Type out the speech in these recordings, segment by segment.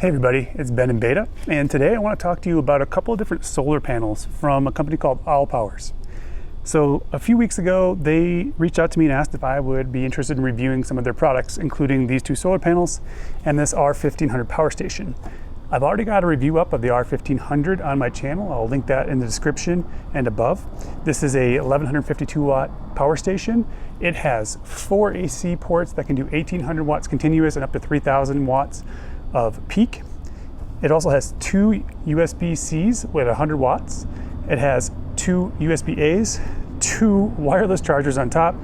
Hey everybody, it's Ben in Beta, and today I want to talk to you about a couple of different solar panels from a company called Allpowers. So a few weeks ago, they reached out to me and asked if I would be interested in reviewing some of their products, including these two solar panels and this R1500 power station. I've already got a review up of the R1500 on my channel. I'll link that in the description and above. This is a 1152 watt power station. It has 4 AC ports that can do 1800 watts continuous and up to 3000 watts of peak. It also has 2 USB-Cs with 100 watts. It has 2 USB-As, 2 wireless chargers on top.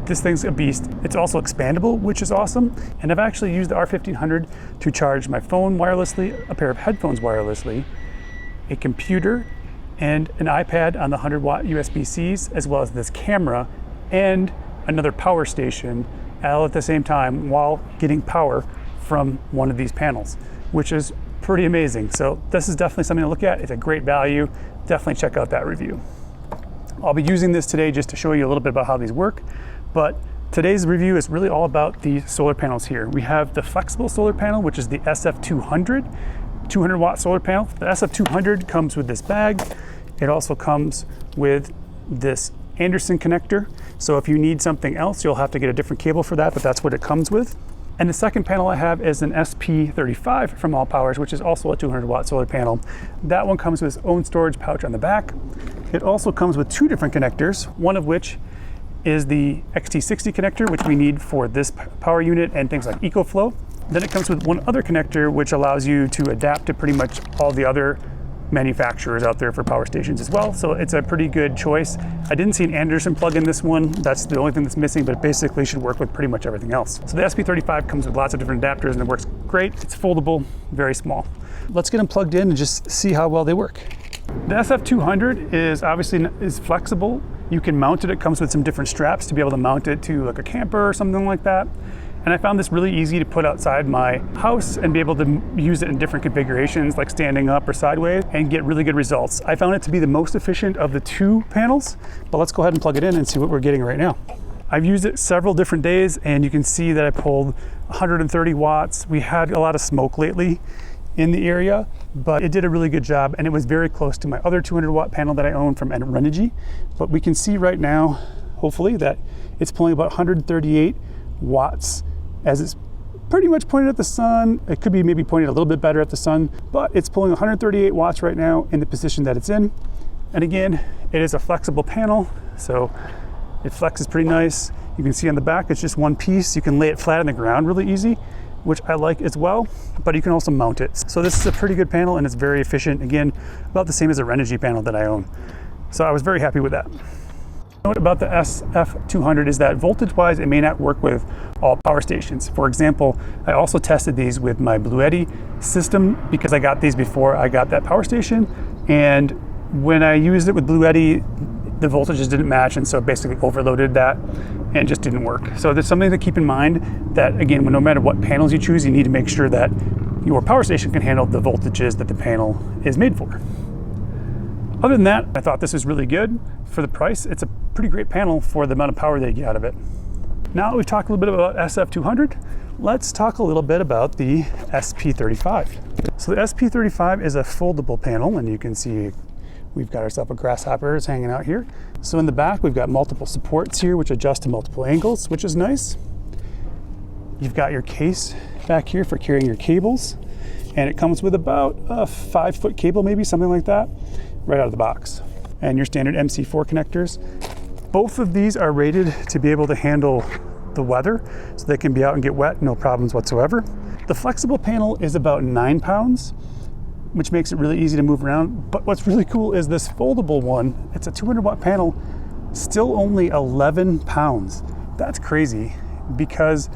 This thing's a beast. It's also expandable, which is awesome. And I've actually used the R1500 to charge my phone wirelessly, a pair of headphones wirelessly, a computer, and an iPad on the 100 watt USB-Cs, as well as this camera and another power station all at the same time while getting power from one of these panels, which is pretty amazing. So this is definitely something to look at. It's a great value. Definitely check out that review. I'll be using this today just to show you a little bit about how these work, but today's review is really all about the solar panels here. We have the flexible solar panel, which is the SF200, 200 watt solar panel. The SF200 comes with this bag. It also comes with this Anderson connector. So if you need something else, you'll have to get a different cable for that, but that's what it comes with. And the second panel I have is an SP35 from Allpowers, which is also a 200 watt solar panel. That one comes with its own storage pouch on the back. It also comes with 2 different connectors, one of which is the XT60 connector, which we need for this power unit and things like EcoFlow. Then it comes with one other connector, which allows you to adapt to pretty much all the other manufacturers out there for power stations as well. So it's a pretty good choice. I didn't see an Anderson plug in this one. That's the only thing that's missing, but it basically should work with pretty much everything else. So the SP35 comes with lots of different adapters and it works great. It's foldable, very small. Let's get them plugged in and just see how well they work. The SF200 is flexible. You can mount it. It comes with some different straps to be able to mount it to like a camper or something like that. And I found this really easy to put outside my house and be able to use it in different configurations, like standing up or sideways, and get really good results. I found it to be the most efficient of the 2 panels, but let's go ahead and plug it in and see what we're getting right now. I've used it several different days, and you can see that I pulled 130 watts. We had a lot of smoke lately in the area, but it did a really good job, and it was very close to my other 200 watt panel that I own from Energy. But we can see right now, hopefully, that it's pulling about 138 watts as it's pretty much pointed at the sun. It could be maybe pointed a little bit better at the sun, but it's pulling 138 watts right now in the position that it's in. And again, it is a flexible panel, so it flexes pretty nice. You can see on the back, it's just one piece. You can lay it flat on the ground really easy, which I like as well, but you can also mount it. So this is a pretty good panel and it's very efficient. Again, about the same as a Renogy panel that I own. So I was very happy with that. Note about the SF200 is that voltage-wise, it may not work with all power stations. For example, I also tested these with my BougeRV system because I got these before I got that power station. And when I used it with BougeRV, the voltages didn't match, and so it basically overloaded that and just didn't work. So there's something to keep in mind that, again, no matter what panels you choose, you need to make sure that your power station can handle the voltages that the panel is made for. Other than that, I thought this was really good. For the price, it's a pretty great panel for the amount of power they get out of it. Now that we've talked a little bit about SF200, let's talk a little bit about the SP35. So the SP35 is a foldable panel, and you can see we've got ourselves a grasshopper hanging out here. So in the back, we've got multiple supports here, which adjust to multiple angles, which is nice. You've got your case back here for carrying your cables, and it comes with about a 5-foot cable, maybe something like that, right out of the box. And your standard MC4 connectors. Both of these are rated to be able to handle the weather, so they can be out and get wet, no problems whatsoever. The flexible panel is about 9 pounds, which makes it really easy to move around. But what's really cool is this foldable one. It's a 200 watt panel, still only 11 pounds. That's crazy, because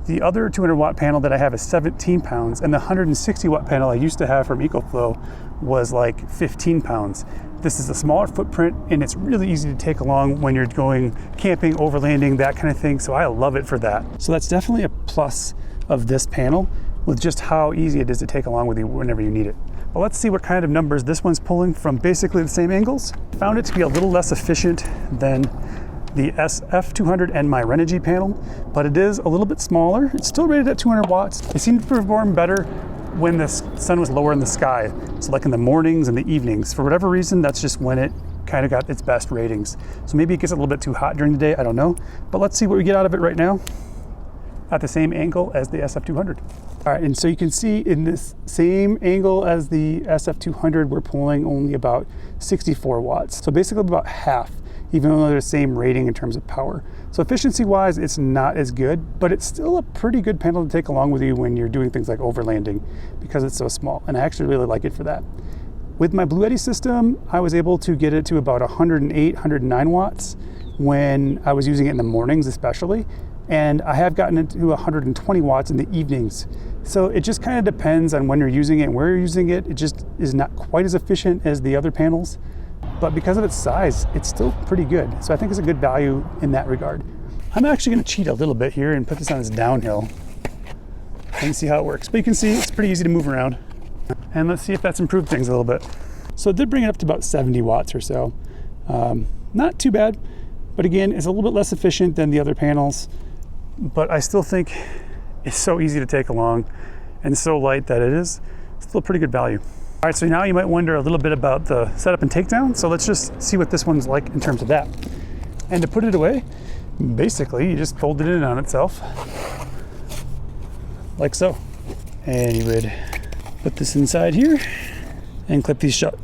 the other 200 watt panel that I have is 17 pounds, and the 160 watt panel I used to have from EcoFlow was like 15 pounds. This is a smaller footprint, and it's really easy to take along when you're going camping, overlanding, that kind of thing. So I love it for that. So that's definitely a plus of this panel, with just how easy it is to take along with you whenever you need it. But let's see what kind of numbers this one's pulling from basically the same angles. Found it to be a little less efficient than the SF200 and my Renogy panel, but it is a little bit smaller. It's still rated at 200 watts. They seem to perform better when the sun was lower in the sky. So like in the mornings and the evenings. For whatever reason, that's just when it kind of got its best ratings. So maybe it gets a little bit too hot during the day, I don't know. But let's see what we get out of it right now at the same angle as the SF200. All right, and so you can see in this same angle as the SF200, we're pulling only about 64 watts. So basically about half, even though they're the same rating in terms of power. So efficiency-wise, it's not as good, but it's still a pretty good panel to take along with you when you're doing things like overlanding because it's so small, and I actually really like it for that. With my Billet system, I was able to get it to about 108, 109 watts when I was using it in the mornings especially, and I have gotten it to 120 watts in the evenings. So it just kind of depends on when you're using it and where you're using it. It just is not quite as efficient as the other panels, but because of its size, it's still pretty good. So I think it's a good value in that regard. I'm actually gonna cheat a little bit here and put this on this downhill and see how it works. But you can see it's pretty easy to move around. And let's see if that's improved things a little bit. So it did bring it up to about 70 watts or so. Not too bad, but again, it's a little bit less efficient than the other panels, but I still think it's so easy to take along and so light that it is still a pretty good value. All right, so now you might wonder a little bit about the setup and takedown. So let's just see what this one's like in terms of that. And to put it away, basically you just fold it in on itself like so. And you would put this inside here and clip these shut.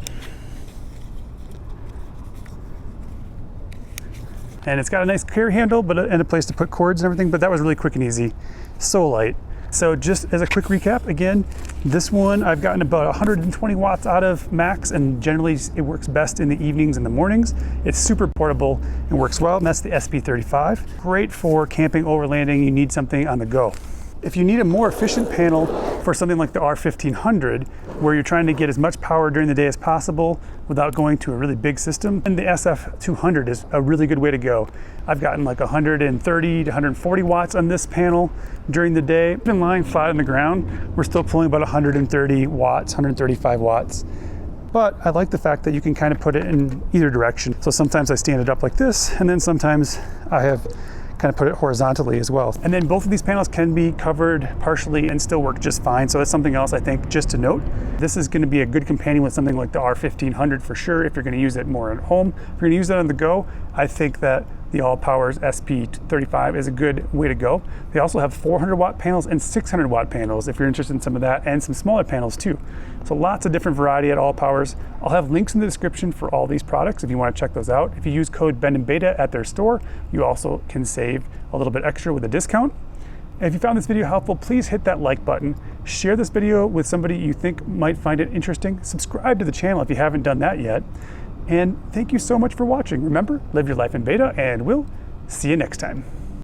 And it's got a nice carry handle and a place to put cords and everything, but that was really quick and easy, so light. So just as a quick recap, again, this one I've gotten about 120 watts out of max, and generally it works best in the evenings and the mornings. It's super portable and works well, and that's the SP35. Great for camping, overlanding, you need something on the go. If you need a more efficient panel for something like the R1500, where you're trying to get as much power during the day as possible without going to a really big system, then the SF200 is a really good way to go. I've gotten like 130 to 140 watts on this panel during the day. Even lying flat on the ground, we're still pulling about 130 watts, 135 watts. But I like the fact that you can kind of put it in either direction. So sometimes I stand it up like this, and then sometimes I have kind of put it horizontally as well. And then both of these panels can be covered partially and still work just fine. So that's something else I think just to note. This is going to be a good companion with something like the R1500 for sure if you're going to use it more at home. If you're going to use it on the go, I think that the Allpowers SP35 is a good way to go. They also have 400 watt panels and 600 watt panels if you're interested in some of that, and some smaller panels too. So lots of different variety at Allpowers. I'll have links in the description for all these products if you want to check those out. If you use code BenandBeta at their store, you also can save a little bit extra with a discount. And if you found this video helpful, please hit that like button. Share this video with somebody you think might find it interesting. Subscribe to the channel if you haven't done that yet. And thank you so much for watching. Remember, live your life in beta, and we'll see you next time.